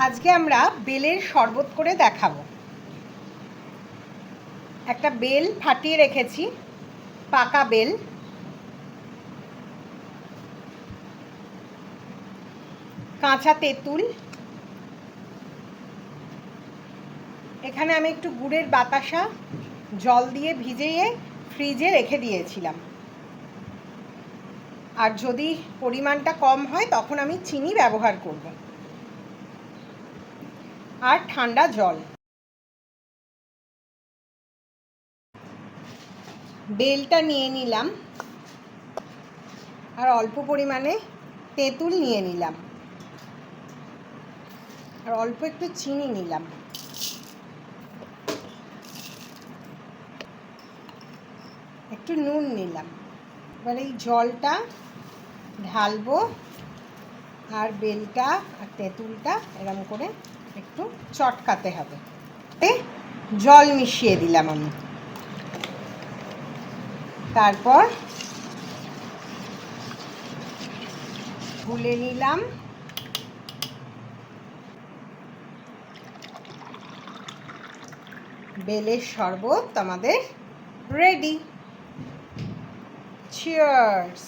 আজকে আমরা বেলের শরবত করে দেখাবো। একটা বেল ফাটিয়ে রেখেছি, পাকা বেল। কাঁচা তেঁতুল, এখানে আমি একটু গুড়ের বাতাসা জল দিয়ে ভিজিয়ে ফ্রিজে রেখে দিয়েছিলাম। আর যদি পরিমাণটা কম হয় তখন আমি চিনি ব্যবহার করব। আর ঠান্ডা জল। বেলটা নিয়ে নিলাম আর অল্প পরিমাণে তেঁতুল নিয়ে নিলাম আর অল্প একটু চিনি নিলাম। একটু নুন নিলাম। এবার এই জলটা ঢালবো আর বেলটা আর তেঁতুলটা এরম করে একটু চটকাতে হবে। জল মিশিয়ে দিলাম আমি। তারপর গুলে নিলাম। বেলের শরবত আমাদের রেডি। চিয়ার্স।